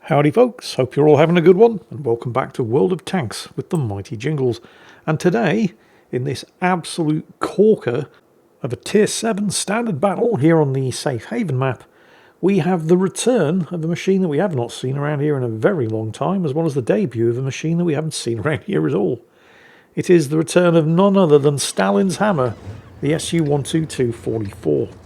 Howdy folks, hope you're all having a good one, and welcome back to World of Tanks with the Mighty Jingles. And today, in this absolute corker of a Tier 7 standard battle here on the Safe Haven map, we have the return of a machine that we have not seen around here in a very long time, as well as the debut of a machine that we haven't seen around here at all. It is the return of none other than Stalin's Hammer, the Su-122-44.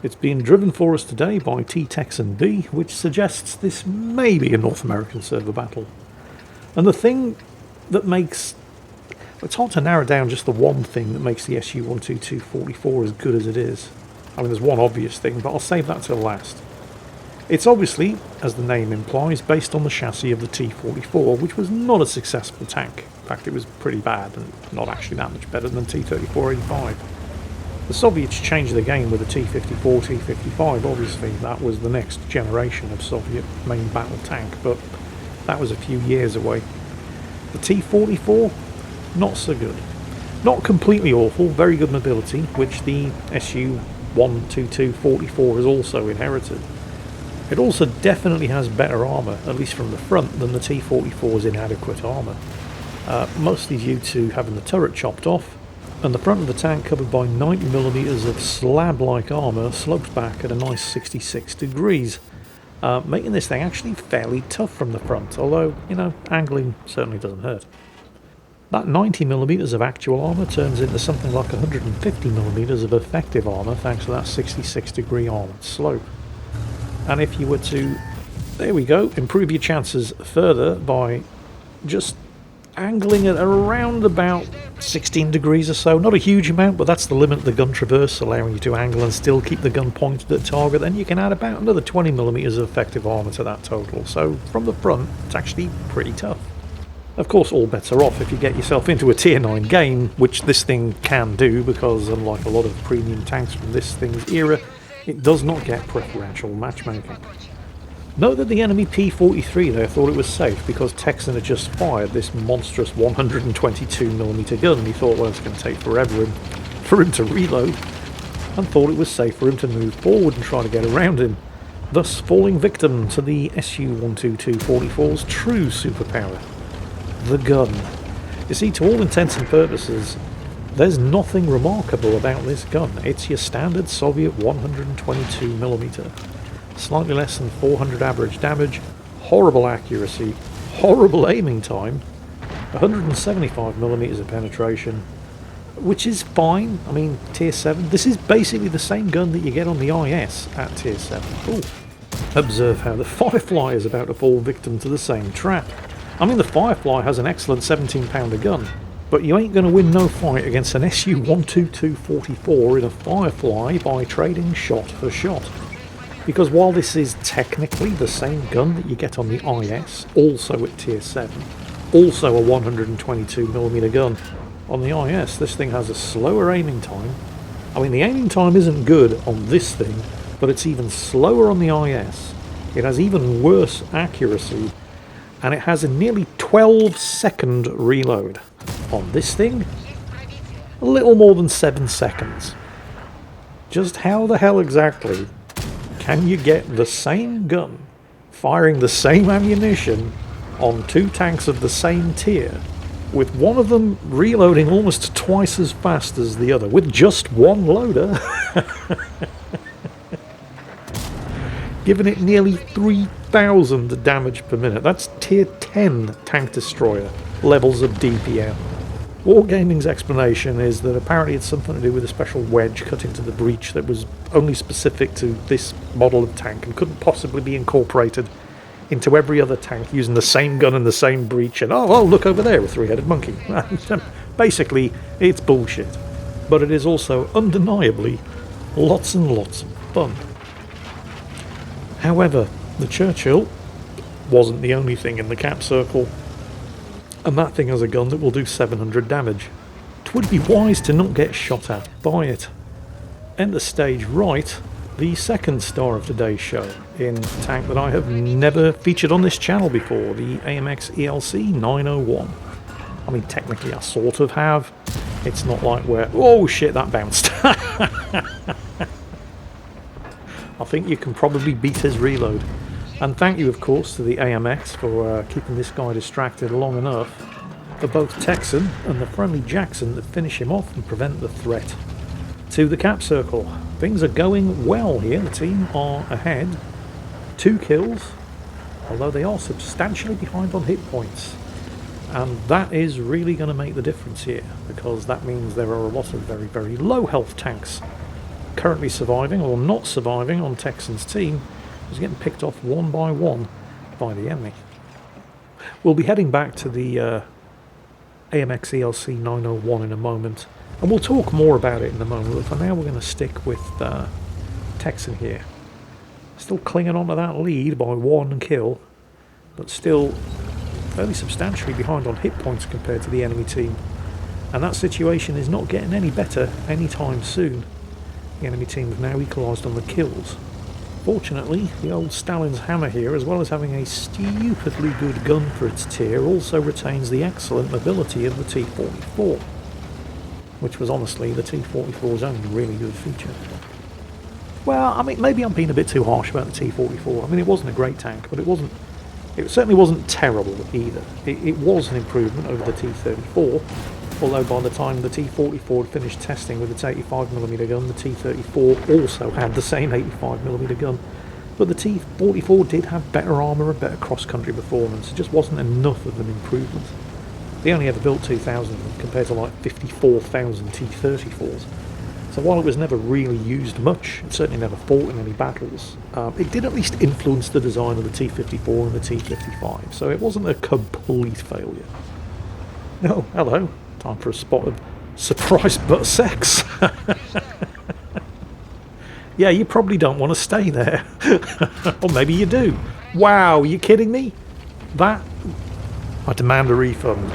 It's being driven for us today by T-Texan B, which suggests this may be a North American server battle. And the thing that makes... it's hard to narrow down just the one thing that makes the Su-122-44 as good as it is. I mean, there's one obvious thing, but I'll save that till last. It's obviously, as the name implies, based on the chassis of the T-44, which was not a successful tank. In fact, it was pretty bad and not actually that much better than T-34-85. The Soviets changed the game with the T-54, T-55. Obviously, that was the next generation of Soviet main battle tank, but that was a few years away. The T-44, not so good. Not completely awful, very good mobility, which the Su-122-44 has also inherited. It also definitely has better armour, at least from the front, than the T-44's inadequate armour. Mostly due to having the turret chopped off, and the front of the tank covered by 90mm of slab-like armour sloped back at a nice 66 degrees, making this thing actually fairly tough from the front, although, you know, angling certainly doesn't hurt. That 90mm of actual armour turns into something like 150mm of effective armour thanks to that 66 degree armoured slope. And if you were to, there we go, improve your chances further by just angling at around about 16 degrees or so, not a huge amount, but that's the limit of the gun traverse, allowing you to angle and still keep the gun pointed at target. Then you can add about another 20mm of effective armour to that total, so from the front it's actually pretty tough. Of course, all bets are off if you get yourself into a tier 9 game, which this thing can do, because unlike a lot of premium tanks from this thing's era, it does not get preferential matchmaking. Note that the enemy P-43 there thought it was safe because Texan had just fired this monstrous 122mm gun, and he thought, well, it's going to take forever for him to reload, and thought it was safe for him to move forward and try to get around him, thus falling victim to the Su-122-44's true superpower, the gun. You see, to all intents and purposes, there's nothing remarkable about this gun. It's your standard Soviet 122mm. Slightly less than 400 average damage, horrible accuracy, horrible aiming time, 175mm of penetration, which is fine. I mean, tier 7, this is basically the same gun that you get on the IS at tier 7. Ooh. Observe how the Firefly is about to fall victim to the same trap. I mean, the Firefly has an excellent 17-pounder gun, but you ain't going to win no fight against an Su-122-44 in a Firefly by trading shot for shot. Because while this is technically the same gun that you get on the IS, also at tier 7, also a 122mm gun, on the IS this thing has a slower aiming time. I mean, the aiming time isn't good on this thing, but it's even slower on the IS. It has even worse accuracy, and it has a nearly 12-second reload. On this thing, a little more than 7 seconds. Just how the hell exactly can you get the same gun, firing the same ammunition on two tanks of the same tier, with one of them reloading almost twice as fast as the other, with just one loader, giving it nearly 3,000 damage per minute? That's tier 10 tank destroyer levels of DPM. Wargaming's explanation is that apparently it's something to do with a special wedge cut into the breech that was only specific to this model of tank and couldn't possibly be incorporated into every other tank using the same gun and the same breech, and oh, look over there, a three-headed monkey. Basically, it's bullshit. But it is also undeniably lots and lots of fun. However, the Churchill wasn't the only thing in the cap circle, and that thing has a gun that will do 700 damage. It would be wise to not get shot at by it. Enter stage right, the second star of today's show, in a tank that I have never featured on this channel before, the AMX ELC 901. I mean, technically I sort of have. It's not like where... oh shit, that bounced. I think you can probably beat his reload. And thank you, of course, to the AMX for keeping this guy distracted long enough for both Texan and the friendly Jackson to finish him off and prevent the threat. To the cap circle. Things are going well here. The team are ahead. 2 kills, although they are substantially behind on hit points. And that is really going to make the difference here, because that means there are a lot of very, very low health tanks currently surviving or not surviving on Texan's team, who's getting picked off one by one by the enemy. We'll be heading back to the AMX ELC 901 in a moment, and we'll talk more about it in a moment, but for now we're going to stick with Texan here. Still clinging on to that lead by 1 kill, but still fairly substantially behind on hit points compared to the enemy team. And that situation is not getting any better anytime soon. The enemy team have now equalised on the kills. Fortunately, the old Stalin's hammer here, as well as having a stupidly good gun for its tier, also retains the excellent mobility of the T-44, which was honestly the T-44's only really good feature. Well, I mean, maybe I'm being a bit too harsh about the T-44. I mean, it wasn't a great tank, but it certainly wasn't terrible either. It was an improvement over the T-34, although by the time the T-44 had finished testing with its 85mm gun, the T-34 also had the same 85mm gun. But the T-44 did have better armour and better cross-country performance. It just wasn't enough of an improvement. They only ever built 2,000 of them compared to like 54,000 T-34s. So while it was never really used much, it certainly never fought in any battles, it did at least influence the design of the T-54 and the T-55, so it wasn't a complete failure. Oh, hello. Time for a spot of surprise butt sex. Yeah, you probably don't want to stay there. Or maybe you do. Wow, are you kidding me? That... I demand a refund.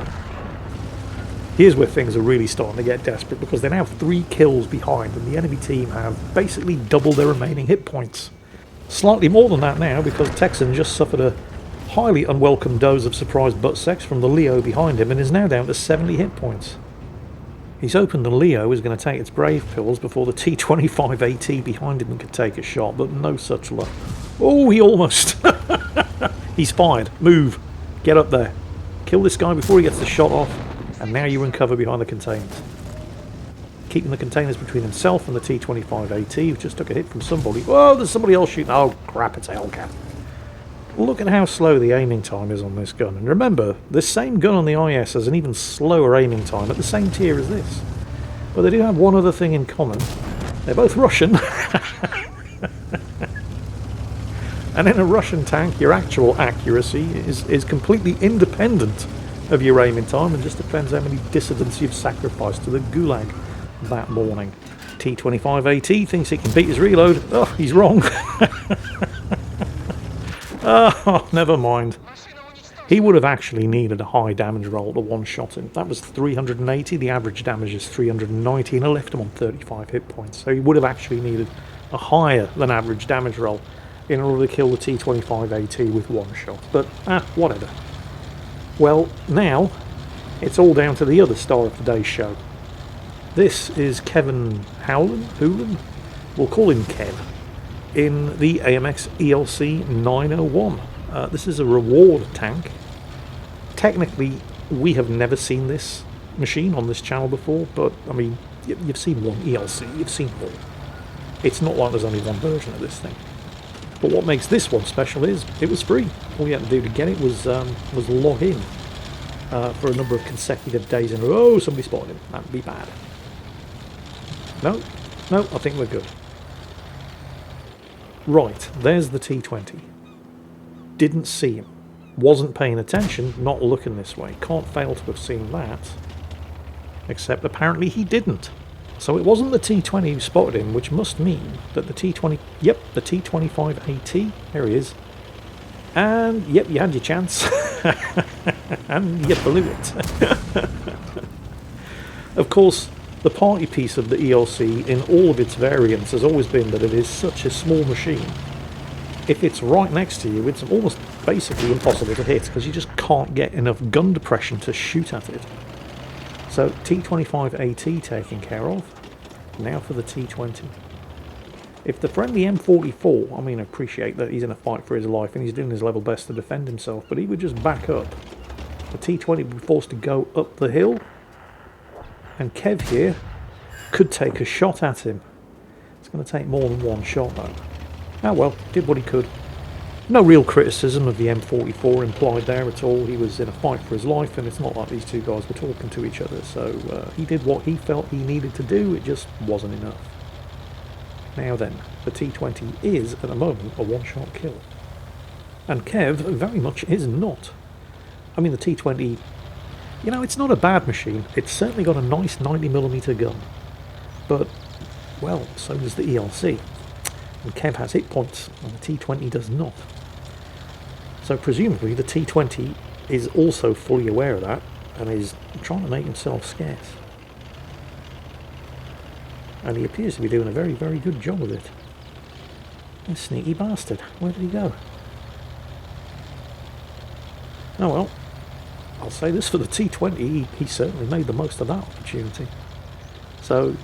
Here's where things are really starting to get desperate, because they're now 3 kills behind and the enemy team have basically doubled their remaining hit points. Slightly more than that now, because Texan just suffered a highly unwelcome dose of surprise butt sex from the Leo behind him and is now down to 70 hit points. He's hoping the Leo is going to take its brave pills before the T-25 AT behind him can take a shot, but no such luck. Oh, he almost... He's fired. Move. Get up there. Kill this guy before he gets the shot off. And now you're in cover behind the containers. Keeping the containers between himself and the T-25 AT, who just took a hit from somebody. Whoa, there's somebody else shooting. Oh, crap, it's a Hellcat. Look at how slow the aiming time is on this gun. And remember, this same gun on the IS has an even slower aiming time at the same tier as this. But they do have one other thing in common. They're both Russian. And in a Russian tank, your actual accuracy is completely independent of your aiming time, and just depends how many dissidents you've sacrificed to the gulag that morning. T-25 AT thinks he can beat his reload. Oh, he's wrong. Oh, never mind. He would have actually needed a high damage roll to one-shot him. That was 380, the average damage is 390, and I left him on 35 hit points. So he would have actually needed a higher than average damage roll in order to kill the T-25 AT with one shot. But, whatever. Well, now, it's all down to the other star of today's show. This is Kevin Hoolan? We'll call him Kev. In the AMX ELC 901. This is a reward tank. Technically, we have never seen this machine on this channel before, but, I mean, you've seen one ELC, you've seen more. It's not like there's only one version of this thing. But what makes this one special is it was free. All you had to do to get it was log in for a number of consecutive days in a row. Oh, somebody spotted him. That would be bad. No, I think we're good. Right, there's the T-20. Didn't see him. Wasn't paying attention, not looking this way. Can't fail to have seen that. Except apparently he didn't. So it wasn't the T-20 who spotted him, which must mean that the T-20... Yep, the T-25 AT. There he is. And, yep, you had your chance. And you blew it. Of course, the party piece of the ELC in all of its variants has always been that it is such a small machine. If it's right next to you, it's almost basically impossible to hit, because you just can't get enough gun depression to shoot at it. So T-25 AT taken care of. Now for the T-20. If the friendly M44, I mean, I appreciate that he's in a fight for his life and he's doing his level best to defend himself, but he would just back up. The T-20 would be forced to go up the hill, and Kev here could take a shot at him. It's going to take more than one shot though. Ah well, did what he could. No real criticism of the M44 implied there at all. He was in a fight for his life, and it's not like these two guys were talking to each other, so he did what he felt he needed to do. It just wasn't enough. Now then, the T-20 is, at the moment, a one-shot kill. And Kev very much is not. I mean, the T-20, you know, it's not a bad machine. It's certainly got a nice 90mm gun. But, well, so does the ELC. And Kev has hit points, and the T-20 does not. So presumably the T-20 is also fully aware of that, and is trying to make himself scarce. And he appears to be doing a very, very good job of it. A sneaky bastard. Where did he go? Oh well. I'll say this for the T-20, he certainly made the most of that opportunity. So,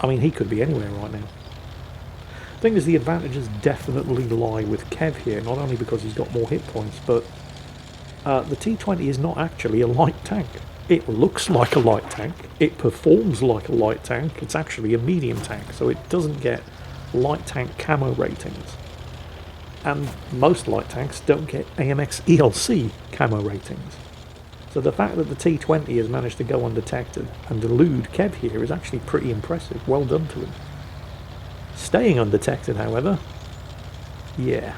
I mean, he could be anywhere right now. The thing is, the advantages definitely lie with Kev here, not only because he's got more hit points, but the T-20 is not actually a light tank. It looks like a light tank, it performs like a light tank, it's actually a medium tank, so it doesn't get light tank camo ratings. And most light tanks don't get AMX ELC camo ratings. So the fact that the T-20 has managed to go undetected and elude Kev here is actually pretty impressive. Well done to him. Staying undetected, however, yeah,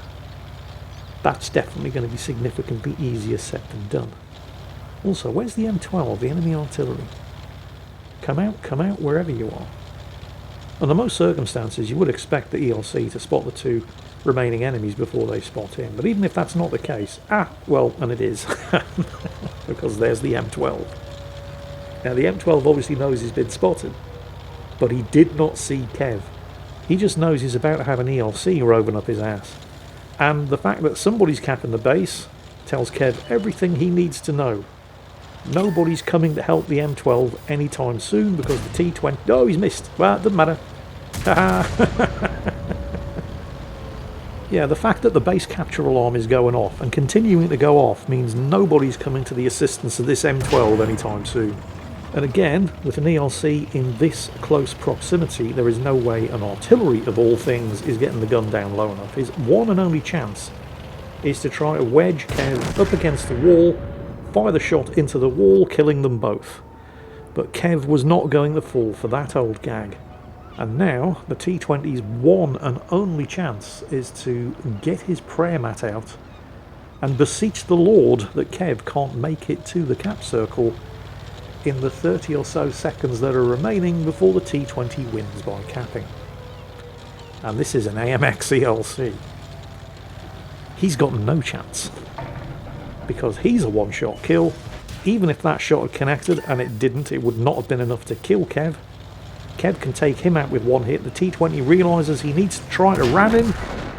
that's definitely going to be significantly easier said than done. Also, where's the M12, the enemy artillery? Come out wherever you are. Under most circumstances, you would expect the ELC to spot the two remaining enemies before they spot him. But even if that's not the case, well, and it is, because there's the M12. Now, the M12 obviously knows he's been spotted, but he did not see Kev. He just knows he's about to have an ELC roving up his ass. And the fact that somebody's capping the base tells Kev everything he needs to know. Nobody's coming to help the M12 anytime soon because the T-20... Oh, he's missed. Well, it doesn't matter. Yeah, the fact that the base capture alarm is going off and continuing to go off means nobody's coming to the assistance of this M12 anytime soon. And again, with an ELC in this close proximity, there is no way an artillery, of all things, is getting the gun down low enough. His one and only chance is to try to wedge Kev up against the wall, fire the shot into the wall, killing them both. But Kev was not going to fall for that old gag. And now, the T-20's one and only chance is to get his prayer mat out and beseech the Lord that Kev can't make it to the cap circle in the 30 or so seconds that are remaining before the T-20 wins by capping. And this is an AMX ELC. He's got no chance, because he's a one-shot kill. Even if that shot had connected, and it didn't, it would not have been enough to kill Kev. Kev can take him out with one hit. The T-20 realises he needs to try to ram him,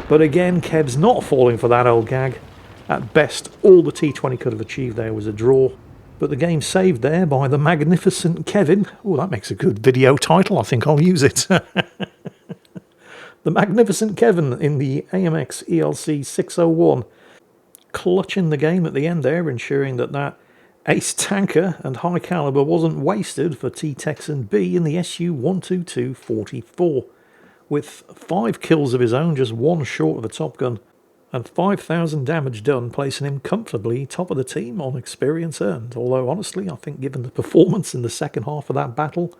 but again, Kev's not falling for that old gag. At best, all the T-20 could have achieved there was a draw. But the game's saved there by the magnificent Kevin. Oh, that makes a good video title. I think I'll use it. The magnificent Kevin in the AMX ELC 601. Clutching the game at the end there, ensuring that that ace tanker and high caliber wasn't wasted for T-Texan B in the SU-122-44. With 5 kills of his own, just one short of a Top Gun, and 5,000 damage done, placing him comfortably top of the team on experience earned. Although, honestly, I think given the performance in the second half of that battle,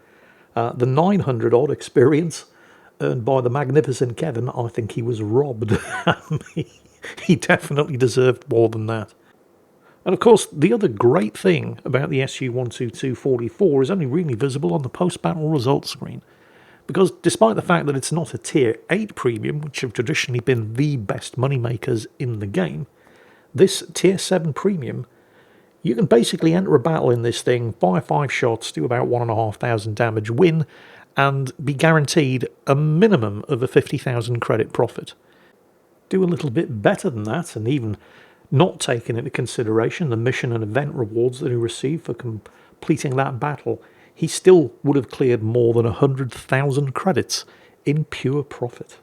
the 900-odd experience earned by the magnificent Kevin, I think he was robbed. He definitely deserved more than that. And of course, the other great thing about the SU-122-44 is only really visible on the post-battle results screen. Because despite the fact that it's not a Tier 8 premium, which have traditionally been the best moneymakers in the game, this Tier 7 premium, you can basically enter a battle in this thing, fire 5 shots, do about 1,500 damage, win, and be guaranteed a minimum of a 50,000 credit profit. Do a little bit better than that, and even not taking into consideration the mission and event rewards that he received for completing that battle, he still would have cleared more than 100,000 credits in pure profit.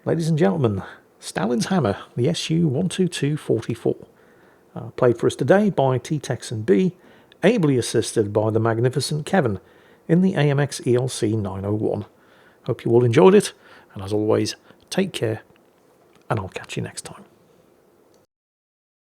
Ladies and gentlemen, Stalin's Hammer, the SU-122-44. Played for us today by T-Texan B, ably assisted by the magnificent Kevin in the AMX ELC 901. Hope you all enjoyed it, and as always, take care, and I'll catch you next time.